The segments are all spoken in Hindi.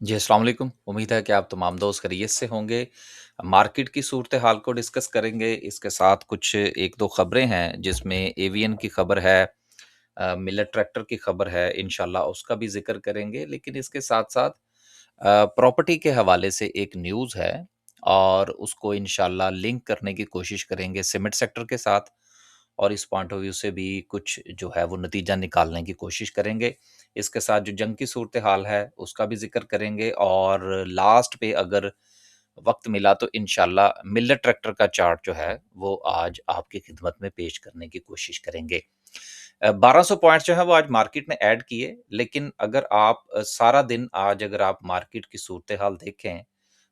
जी, अस्सलाम वालेकुम। उम्मीद है कि आप तमाम दोस्त खैरियत से होंगे। मार्केट की सूरत-ए-हाल को डिस्कस करेंगे, इसके साथ कुछ 1-2 खबरें हैं जिसमें एवियन की खबर है, मिलेट ट्रैक्टर की खबर है, इंशाल्लाह उसका भी ज़िक्र करेंगे। लेकिन इसके साथ-साथ प्रॉपर्टी के हवाले से एक न्यूज़ है और उसको इंशाल्लाह लिंक करने की कोशिश करेंगे सीमेंट सेक्टर के साथ और इस पॉइंट ऑफ व्यू से भी कुछ जो है वो नतीजा निकालने की कोशिश करेंगे। इसके साथ जो जंग की सूरत-ए-हाल है, उसका भी ज़िक्र करेंगे और लास्ट पे अगर वक़्त मिला तो इंशाल्लाह मिलेट ट्रैक्टर का चार्ट जो है, वो आज आपकी खिदमत में पेश करने की कोशिश करेंगे। 1200 पॉइंट्स जो है वो आज मार्केट ने ऐड किए, लेकिन अगर आप सारा दिन आज अगर आप मार्केट की सूरत-ए-हाल देखें,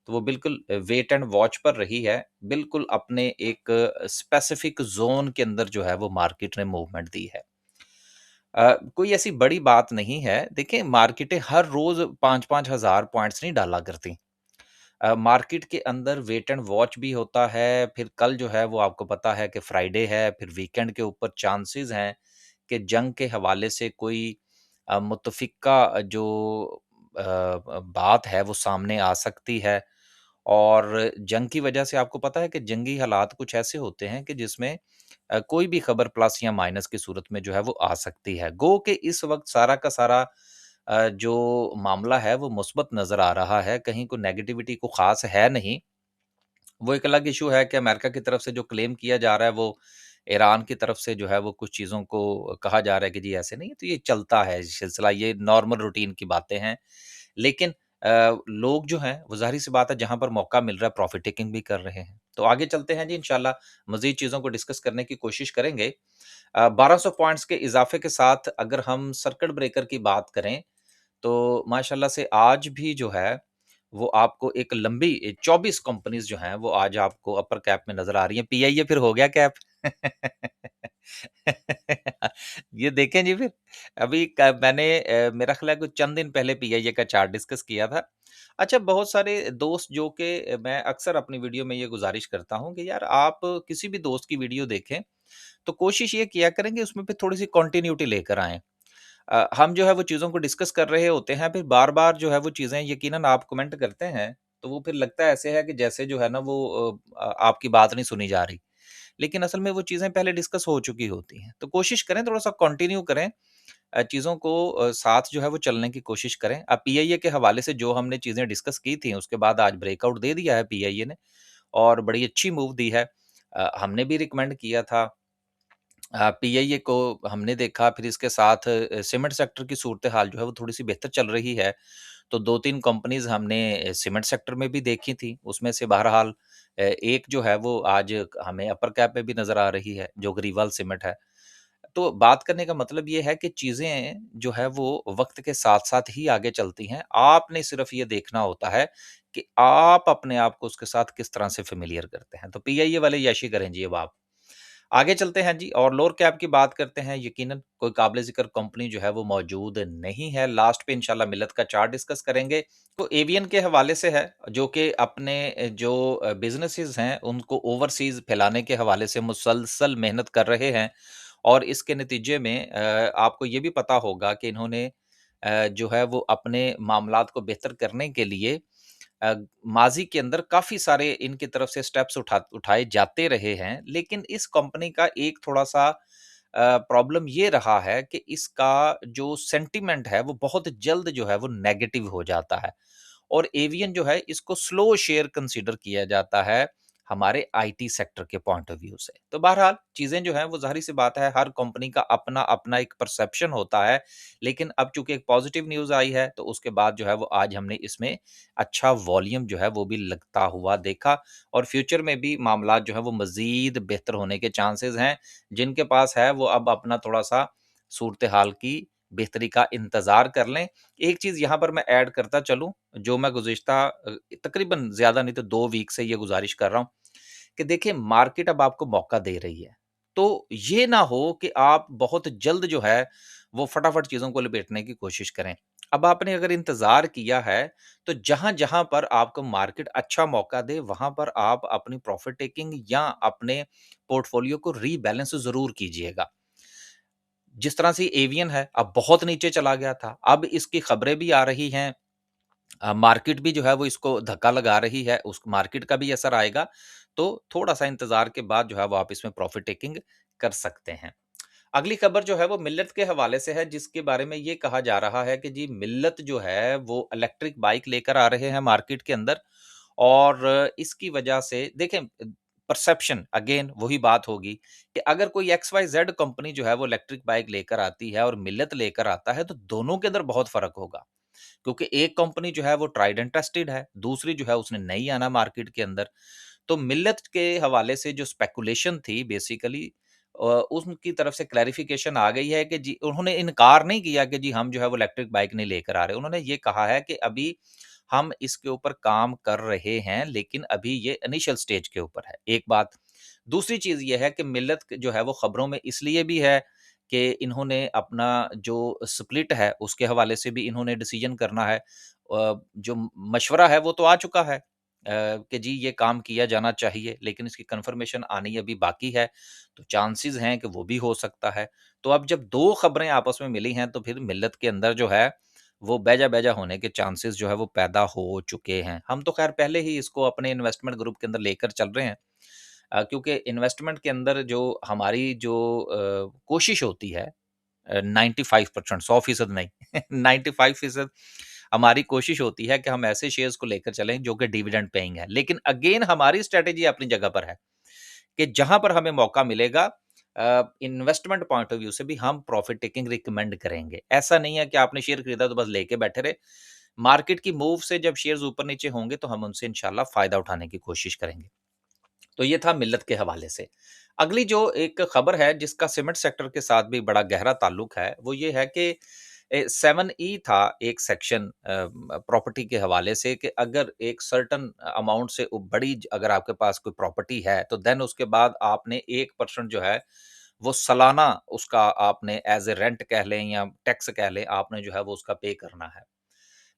तो वो बिल्कुल वेट एंड वॉच पर रही है। बिल्कुल अपने एक स्पेसिफिक ज़ोन के अंदर जो है वो मार्केट ने मूवमेंट दी है। कोई ऐसी बड़ी बात नहीं है। देखिए मार्केटें हर रोज़ 5-5 हज़ार पॉइंट्स नहीं डाला करती। मार्केट के अंदर वेट एंड वॉच भी होता है, फिर कल जो है वो आपको पता है कि फ्राइडे है, फिर वीकेंड के ऊपर चांसेस हैं कि जंग के हवाले से कोई मुत्तफ़िका जो बात है वो सामने आ सकती है और जंग की वजह से आपको पता है कि जंगी हालात कुछ ऐसे होते हैं कि जिसमें कोई भी खबर प्लस या माइनस की सूरत में जो है वो आ सकती है। गो कि इस वक़्त सारा का सारा जो मामला है वो मुस्बत नज़र आ रहा है, कहीं कोई नेगेटिविटी को ख़ास है नहीं। वो एक अलग इश्यू है कि अमेरिका की तरफ से जो क्लेम किया जा रहा है वो ईरान की तरफ से जो है वो कुछ चीज़ों को कहा जा रहा है कि जी ऐसे नहीं है, तो ये चलता है सिलसिला, ये नॉर्मल रूटीन की बातें हैं। लेकिन लोग जो हैं वो ज़ाहिर-सी बात है जहाँ पर मौका मिल रहा है प्रॉफ़िट टेकिंग भी कर रहे हैं। तो आगे चलते हैं जी इंशाल्लाह मज़ीद चीज़ों को डिस्कस करने की कोशिश करेंगे। 1200 पॉइंट्स के इज़ाफ़े के साथ अगर हम सर्किट ब्रेकर की बात करें तो माशाल्लाह से आज भी जो है, वो आपको एक लंबी 24 कंपनीज़ जो हैं, वो आज आपको अपर कैप में नज़र आ रही हैं। पीआईए फिर हो गया कैप? ये देखें जी फिर, अभी क मैंने मेरा ख़्याल है कुछ चंद दिन पहले पीआईए का चार्ट डिस्कस किया था। अच्छा बहुत सारे दोस्त जो कि मैं अक्सर अपनी वीडियो में ये गुज़ारिश करता हूँ कि यार आप किसी भी दोस्त की वीडियो देखें, तो कोशिश ये किया करें कि उसमें पे थोड़ी-सी कंटिन्यूटी लेकर आएँ। हम जो है वो चीज़ों को डिस्कस कर रहे होते हैं, फिर बार-बार जो है वो चीज़ें यकीनन आप कमेंट करते हैं, तो वो फिर लगता ऐसे है कि जैसे जो है ना वो आपकी बात नहीं सुनी जा रही। लेकिन असल में वो चीज़ें पहले डिस्कस हो चुकी होती हैं। तो कोशिश करें थोड़ा-सा कंटिन्यू करें चीज़ों को साथ जो है वो चलने की कोशिश करें। अब पीआईए के हवाले से जो हमने चीज़ें डिस्कस की थी, उसके बाद आज ब्रेकआउट दे दिया है पीआईए ने और बड़ी अच्छी मूव दी है। हमने भी रिकमेंड किया था पीआईए को हमने देखा फिर इसके साथ सीमेंट सेक्टर की सूरत-ए-हाल जो है वो थोड़ी-सी बेहतर चल रही है। तो 2-3 कंपनीज़ हमने सीमेंट सेक्टर में भी देखी थी, उसमें से बहरहाल एक जो है वो आज हमें अपर कैप में भी नज़र आ रही है, जो ग्रीवाल सीमेंट है। तो बात करने का मतलब ये है कि चीज़ें जो है वो वक़्त के साथ-साथ ही आगे चलती हैं। आपने सिर्फ़ ये देखना होता है कि आप अपने आप को उसके साथ किस तरह से फ़ैमिलियर करते हैं। तो पीआईए वाले यश ही करें जी अब आप। आगे चलते हैं जी और लोअर कैप की बात करते हैं यकीनन कोई काबिल-ज़िक्र कंपनी जो है वो मौजूद नहीं है। लास्ट पे इंशाल्लाह मिल्लत का चार्ट डिस्कस करेंगे। तो एवियन के हवाले से है जो कि अपने जो बिज़नेसेस हैं उनको ओवरसीज़ फैलाने के हवाले से मुसलसल मेहनत कर रहे हैं और इसके नतीजे में आपको ये भी पता होगा कि इन्होंने जो है वो अपने मामलात को बेहतर करने के लिए अ, माज़ी के अंदर काफ़ी सारे इनकी तरफ से स्टेप्स उठाए जाते रहे हैं। लेकिन इस कंपनी का एक थोड़ा-सा प्रॉब्लम ये रहा है कि इसका जो सेंटिमेंट है वो बहुत जल्द जो है वो नेगेटिव हो जाता है। और एवियन जो है इसको स्लो शेयर कंसीडर किया जाता है हमारे आईटी सेक्टर के पॉइंट ऑफ व्यू से। तो बहरहाल चीज़ें जो हैं वो ज़ाहिर-सी बात है हर कंपनी का अपना-अपना एक परसेप्शन होता है। लेकिन अब चूँकि एक पॉज़िटिव न्यूज़ आई है तो उसके बाद जो है वो आज हमने इसमें अच्छा वॉल्यूम जो है वो भी लगता हुआ देखा और फ्यूचर में भी मामलात जो है वो मज़ीद बेहतर होने के चांसेज़ हैं। जिनके पास है वो अब अपना थोड़ा-सा सूरत-ए-हाल की बेहतरी का इंतज़ार कर लें। एक चीज़ यहाँ पर मैं ऐड करता चलूँ, जो मैं गुज़िश्ता तकरीबन ज़्यादा नहीं तो 2 वीक से ये गुज़ारिश कर रहा हूँ, कि देखिए मार्केट अब आपको मौका दे रही है। तो ये ना हो कि आप बहुत जल्द जो है, वो फटाफट चीज़ों को लपेटने की कोशिश करें। अब आपने अगर इंतज़ार किया है, तो जहाँ-जहाँ पर आपको मार्केट अच्छा मौका दे, वहाँ पर आप अपनी प्रॉफ़िट टेकिंग या अपने पोर्टफ़ोलियो को रीबैलेंस ज़रूर कीजिएगा। जिस तरह से एवियन है, अब बहुत नीचे चला गया था। अब इसकी खबरें भी आ रही हैं मार्केट भी जो है वो इसको धक्का लगा रही है, उस मार्केट का भी असर आएगा, तो थोड़ा-सा इंतज़ार के बाद जो है वो आप इसमें प्रॉफ़िट टेकिंग कर सकते हैं। अगली खबर जो है वो मिल्लत के हवाले से है, जिसके बारे में ये कहा जा रहा है कि जी मिल्लत जो है वो इलेक्ट्रिक बाइक लेकर आ रहे हैं मार्केट के अंदर, और इसकी वजह से देखें, परसेप्शन अगेन वही बात होगी कि अगर कोई एक्स वाई जेड कंपनी जो है वो इलेक्ट्रिक बाइक लेकर आती है और मिल्लत लेकर आता है, तो दोनों के अंदर बहुत फर्क होगा। क्योंकि एक कंपनी जो है वो ट्राइड एंड टेस्टेड है, दूसरी जो है उसने नहीं आना मार्केट के अंदर। तो मिल्लत के हवाले से जो स्पेकुलेशन थी बेसिकली, उनकी तरफ से क्लैरिफिकेशन आ गई है कि जी उन्होंने इनकार नहीं किया कि जी हम जो है वो इलेक्ट्रिक बाइक नहीं लेकर आ रहे। उन्होंने ये कहा है कि अभी हम इसके ऊपर काम कर रहे हैं, लेकिन अभी ये इनिशियल स्टेज के ऊपर है, एक बात। दूसरी चीज़ ये है कि मिल्लत जो है वो खबरों में इसलिए भी है कि इन्होंने अपना जो स्प्लिट है उसके हवाले से भी इन्होंने डिसीजन करना है। जो मशवरा है वो तो आ चुका है कि जी ये काम किया जाना चाहिए, लेकिन इसकी कन्फर्मेशन आनी अभी बाकी है, तो चांसेस हैं कि वो भी हो सकता है। तो अब जब 2 खबरें आपस में मिली हैं, तो फिर मिल्लत के अंदर जो है वो बेजा-बेजा होने के चांसेस जो है वो पैदा हो चुके हैं। हम तो ख़ैर पहले ही इसको अपने इन्वेस्टमेंट ग्रुप के अंदर लेकर चल रहे हैं। क्योंकि इन्वेस्टमेंट के अंदर जो हमारी जो कोशिश होती है, 95% 100% नहीं 95% हमारी कोशिश होती है कि हम ऐसे शेयर्स को लेकर चलें जो कि डिविडेंड पेइंग है। लेकिन अगेन हमारी स्ट्रैटेजी अपनी जगह पर है कि जहाँ पर हमें मौका मिलेगा, इन्वेस्टमेंट पॉइंट ऑफ व्यू से भी हम प्रॉफिट टेकिंग रिकमेंड करेंगे। ऐसा नहीं है कि आपने शेयर खरीदा तो बस लेके बैठे रहे। मार्केट की मूव से जब शेयर्स ऊपर-नीचे होंगे तो हम उनसे इंशाल्लाह फ़ायदा उठाने की कोशिश करेंगे। तो ये था मिल्लत के हवाले से। अगली जो एक खबर है जिसका सीमेंट सेक्टर के साथ भी बड़ा गहरा ताल्लुक है, वो ये है कि 7E था एक सेक्शन प्रॉपर्टी के हवाले से कि अगर एक सर्टेन अमाउंट से बड़ी अगर आपके पास कोई प्रॉपर्टी है, तो देन उसके बाद आपने 1% जो है, वो सालाना उसका आपने एज़ ए रेंट कह लें या टैक्स कह लें, आपने जो है वो उसका पे करना है।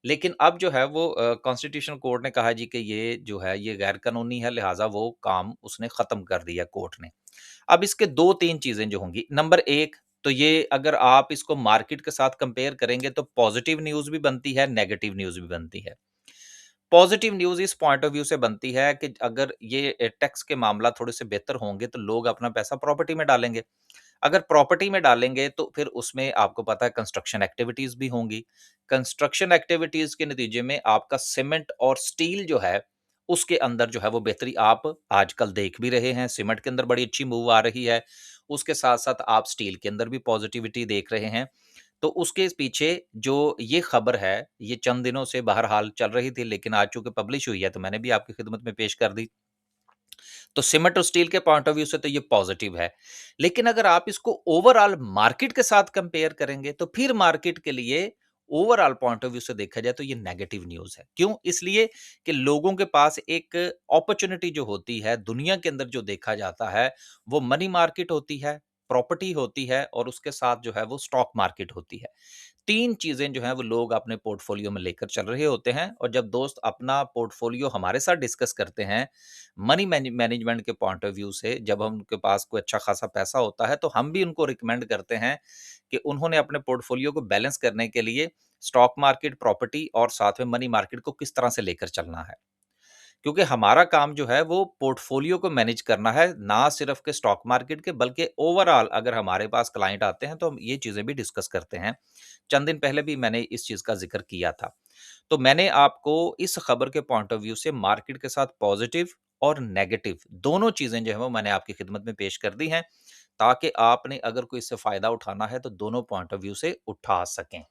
लेकिन अब जो है वो कॉन्स्टिट्यूशनल कोर्ट ने कहा जी कि ये जो है ये गैर कानूनी है, लिहाजा वो काम उसने ख़त्म कर दिया कोर्ट ने। अब इसके 2-3 चीज़ें जो होंगी, नंबर 1 तो ये अगर आप इसको मार्केट के साथ कंपेयर करेंगे तो पॉज़िटिव न्यूज़ भी बनती है, नेगेटिव न्यूज़ भी बनती है। पॉज़िटिव न्यूज़ इस पॉइंट ऑफ व्यू से बनती है कि अगर ये टैक्स के मामला थोड़े से बेहतर होंगे तो लोग अपना पैसा प्रॉपर्टी में डालेंगे। अगर प्रॉपर्टी में डालेंगे तो फिर उसमें आपको पता है कंस्ट्रक्शन एक्टिविटीज़ भी होंगी। कंस्ट्रक्शन एक्टिविटीज़ के नतीजे में आपका सीमेंट और स्टील जो है, उसके अंदर जो है वो बेहतरी आप आजकल देख भी रहे हैं। सीमेंट के अंदर बड़ी अच्छी मूव आ रही है। उसके साथ-साथ आप स्टील के अंदर भी पॉज़िटिविटी देख रहे हैं। तो उसके पीछे जो ये खबर है, ये चंद दिनों से बहरहाल चल रही थी, लेकिन आज चूँकि पब्लिश हुई है तो मैंने भी आपकी खिदमत में पेश कर दी। तो सीमेंट और स्टील के पॉइंट ऑफ व्यू से तो ये पॉजिटिव है। लेकिन अगर आप इसको ओवरऑल मार्केट के साथ कंपेयर करेंगे, तो फिर मार्केट के लिए ओवरऑल पॉइंट ऑफ व्यू से देखा जाए तो ये नेगेटिव न्यूज़ है। क्यों? इसलिए कि लोगों के पास एक अपॉर्च्युनिटी जो होती है, दुनिया के अंदर जो देखा जाता है, वो मनी मार्केट होती है, प्रॉपर्टी होती है और उसके साथ जो है वो स्टॉक मार्केट होती है। 3 चीज़ें जो हैं वो लोग अपने पोर्टफोलियो में लेकर चल रहे होते हैं, और जब दोस्त अपना पोर्टफोलियो हमारे साथ डिस्कस करते हैं, मनी मैनेजमेंट के पॉइंट ऑफ व्यू से, जब हम उनके पास कोई अच्छा खासा पैसा होता है, तो हम भी उनको रिकमेंड करते हैं कि उन्होंने अपने पोर्टफोलियो को बैलेंस करने के लिए स्टॉक मार्केट, प्रॉपर्टी और साथ में मनी मार्केट को किस तरह से लेकर चलना है। क्योंकि हमारा काम जो है वो पोर्टफोलियो को मैनेज करना है, ना सिर्फ के स्टॉक मार्केट के, बल्कि ओवरऑल अगर हमारे पास क्लाइंट आते हैं तो हम ये चीज़ें भी डिस्कस करते हैं। चंद दिन पहले भी मैंने इस चीज़ का ज़िक्र किया था। तो मैंने आपको इस खबर के पॉइंट ऑफ व्यू से मार्केट के साथ पॉजिटिव और नेगेटिव दोनों चीज़ें जो है वो मैंने आपकी खिदमत में पेश कर दी हैं, ताकि आपने अगर कोई इससे फ़ायदा उठाना है तो दोनों पॉइंट ऑफ व्यू से उठा सकें।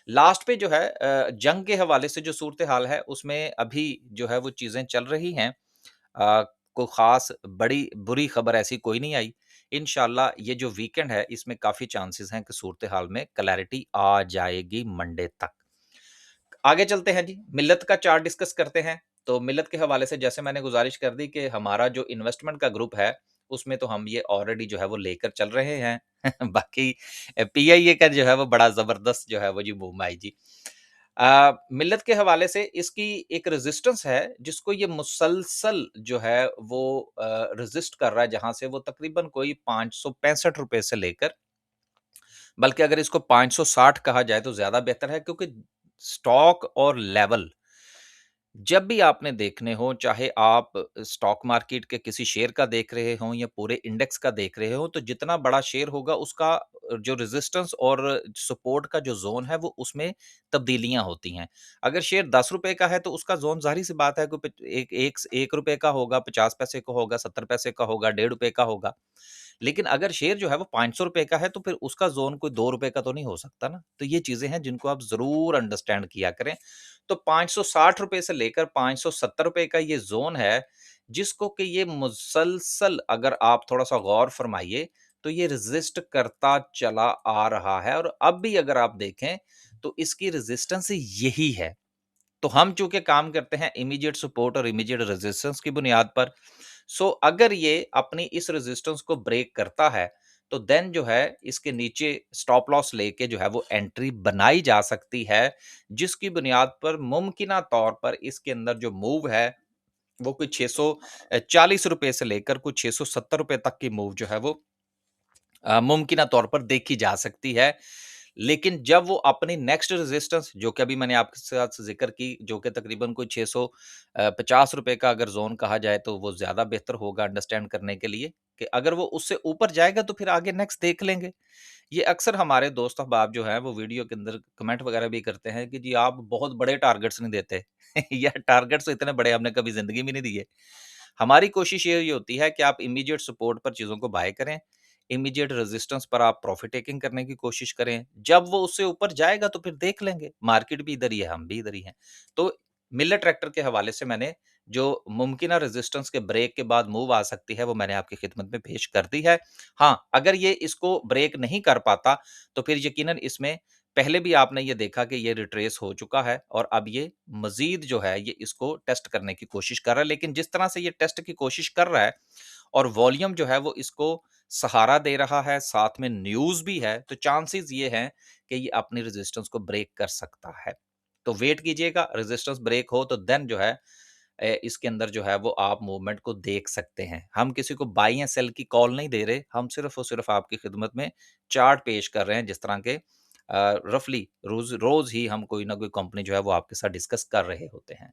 लास्ट पे जो है जंग के हवाले से जो सूरत-ए-हाल है, उसमें अभी जो है वो चीज़ें चल रही हैं। कोई ख़ास बड़ी बुरी खबर ऐसी कोई नहीं आई। इंशाअल्लाह ये जो वीकेंड है, इसमें काफ़ी चांसेस हैं कि सूरत-ए-हाल में क्लैरिटी आ जाएगी मंडे तक। आगे चलते हैं जी, मिल्लत का चार्ट डिस्कस करते हैं। तो मिल्लत के हवाले से जैसे मैंने गुज़ारिश कर दी कि हमारा जो इन्वेस्टमेंट का ग्रुप है, उसमें तो हम ये ऑलरेडी जो है वो लेकर चल रहे हैं। बाकी पीआईए का जो है वो बड़ा ज़बरदस्त जो है वो जी मूव आई जी। मिल्लत के हवाले से इसकी एक रेज़िस्टेंस है, जिसको ये मुसलसल जो है वो रेज़िस्ट कर रहा है, जहाँ से वो तकरीबन कोई ₹565 से लेकर, बल्कि अगर इसको 560 कहा जाए तो ज़्यादा बेहतर है, क्योंकि स्टॉक और लेवल जब भी आपने देखने हो, चाहे आप स्टॉक मार्केट के किसी शेयर का देख रहे हों या पूरे इंडेक्स का देख रहे हो, तो जितना बड़ा शेयर होगा उसका जो रेजिस्टेंस और सपोर्ट का जो ज़ोन है वो उसमें तब्दीलियाँ होती हैं। अगर शेयर ₹10 का है तो उसका ज़ोन ज़ाहिर-सी बात है कोई प एक एक स ₹1 का होगा, 50 पैसे का होगा, 70 पैसे का होगा, ₹1.5 का होगा। लेकिन अगर शेयर जो है वो ₹500 का है तो फिर उसका ज़ोन कोई ₹2 का तो नहीं हो सकता ना। तो ये चीज़ें हैं जिनको आप ज़रूर अंडरस्टैंड किया करें। तो ₹560 से लेकर ₹570 का ये ज़ोन है, जिसको कि ये मुसलसल अगर आप थोड़ा-सा गौर फरमाइए, तो ये रेज़िस्ट करता चला आ रहा है और अब भी अगर आप देखें, तो इसकी रेज़िस्टेंस यही है। तो हम चूँकि काम करते हैं इमीडिएट सपोर्ट और इमीडिएट रेजिस्टेंस की बुनियाद पर, सो अगर ये अपनी इस रेजिस्टेंस को ब्रेक करता है, तो देन जो है इसके नीचे स्टॉप लॉस लेके जो है वो एंट्री बनाई जा सकती है, जिसकी बुनियाद पर मुमकिना तौर पर इसके अंदर जो मूव है, वो कोई ₹640 से लेकर कुछ ₹670 तक की मूव जो है वो मुमकिना तौर पर देखी जा सकती है। लेकिन जब वो अपनी नेक्स्ट रेजिस्टेंस जो कि अभी मैंने आपके साथ ज़िक्र की, जो कि तकरीबन कोई ₹650 का अगर ज़ोन कहा जाए तो वो ज़्यादा बेहतर होगा अंडरस्टैंड करने के लिए, कि अगर वो उससे ऊपर जाएगा तो फिर आगे नेक्स्ट देख लेंगे। ये अक्सर हमारे दोस्त अहबाब जो हैं वो वीडियो के अंदर कमेंट वगैरह भी करते हैं कि जी आप बहुत बड़े टारगेट्स नहीं देते। या टारगेट्स इतने बड़े हमने कभी ज़िंदगी में नहीं दिए। हमारी कोशिश ये होती है कि आप इमीडिएट सपोर्ट पर चीज़ों को बाय करें, इमीडिएट रेजिस्टेंस पर आप प्रॉफिट टेकिंग करने की कोशिश करें। जब वो उससे ऊपर जाएगा तो फिर देख लेंगे, मार्केट भी इधर ही है, हम भी इधर ही हैं। तो मिलर ट्रैक्टर के हवाले से मैंने जो मुमकिना रेजिस्टेंस के ब्रेक के बाद मूव आ सकती है, वो मैंने आपकी खिदमत में पेश कर दी है। हाँ, अगर ये इसको ब्रेक नहीं कर पाता, तो फिर यकीनन इसमें पहले भी आपने ये देखा कि ये रिट्रेस हो चुका है और अब ये मज़ीद जो है ये इसको टेस्ट करने की कोशिश कर रहा है। लेकिन जिस तरह से ये टेस्ट की कोशिश कर रहा है और वॉल्यूम जो है वो इसको सहारा दे रहा है, साथ में न्यूज़ भी है, तो चांसेस ये हैं कि ये अपनी रेजिस्टेंस को ब्रेक कर सकता है। तो वेट कीजिएगा, रेजिस्टेंस ब्रेक हो तो देन जो है इसके अंदर जो है वो आप मूवमेंट को देख सकते हैं। हम किसी को बाय या सेल की कॉल नहीं दे रहे, हम सिर्फ़ और सिर्फ़ आपकी खिदमत में चार्ट पेश कर रहे हैं जिस तरह के रफ़ली रोज़ रोज़ ही हम कोई ना कोई कंपनी जो है वो आपके साथ डिस्कस कर रहे होते हैं।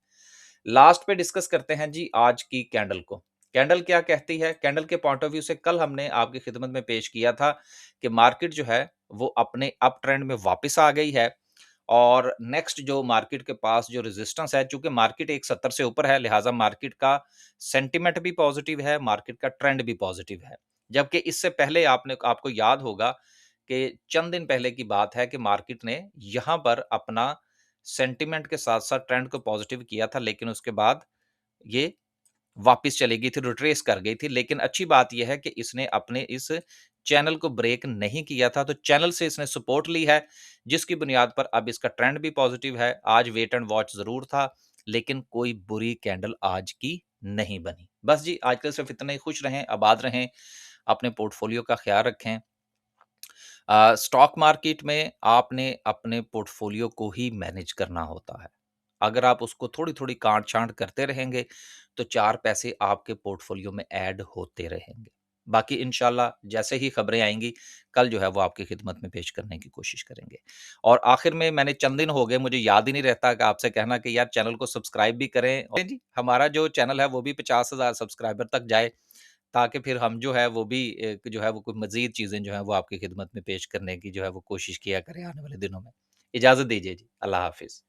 लास्ट पे डिस्कस करते हैं जी आज की कैंडल को। कैंडल क्या कहती है? कैंडल के पॉइंट ऑफ व्यू से कल हमने आपकी खिदमत में पेश किया था कि मार्केट जो है वो अपने अप ट्रेंड में वापस आ गई है और नेक्स्ट जो मार्केट के पास जो रेजिस्टेंस है, चूँकि मार्केट 170 से ऊपर है, लिहाज़ा मार्केट का सेंटिमेंट भी पॉजिटिव है, मार्केट का ट्रेंड भी पॉजिटिव है। जबकि इससे पहले आपने आपको याद होगा कि चंद दिन पहले की बात है कि मार्केट ने यहाँ पर अपना सेंटिमेंट के साथ-साथ ट्रेंड को पॉजिटिव किया था, लेकिन उसके बाद ये वापस चली गई थी, रिट्रेस कर गई थी। लेकिन अच्छी बात ये है कि इसने अपने इस चैनल को ब्रेक नहीं किया था, तो चैनल से इसने सपोर्ट ली है, जिसकी बुनियाद पर अब इसका ट्रेंड भी पॉजिटिव है। आज वेट एंड वॉच ज़रूर था, लेकिन कोई बुरी कैंडल आज की नहीं बनी। बस जी, आज के लिए सिर्फ इतना ही। खुश रहें, आबाद रहें, अपने पोर्टफोलियो का ख्याल रखें। स्टॉक मार्केट में आपने अपने पोर्टफोलियो को ही मैनेज करना होता है। अगर आप उसको थोड़ी-थोड़ी काट-छाँट करते रहेंगे, तो 4 पैसे आपके पोर्टफोलियो में ऐड होते रहेंगे। बाकी इंशाल्लाह जैसे ही खबरें आएँगी, कल जो है वो आपकी खिदमत में पेश करने की कोशिश करेंगे। और आखिर में मैंने चंद दिन हो गए, मुझे याद ही नहीं रहता कि आपसे कहना कि यार चैनल को सब्सक्राइब भी करें और जी, हमारा जो चैनल है वो भी 50,000 सब्सक्राइबर तक जाए। ताकि फिर हम जो है वो भी जो है वो कोई मज़ीद चीज़ें जो हैं वो आपकी खिदमत में पेश करने की जो है वो कोशिश किया करें आने वाले दिनों में। इजाज़त दीजिए जी। अल्लाह हाफ़िज़।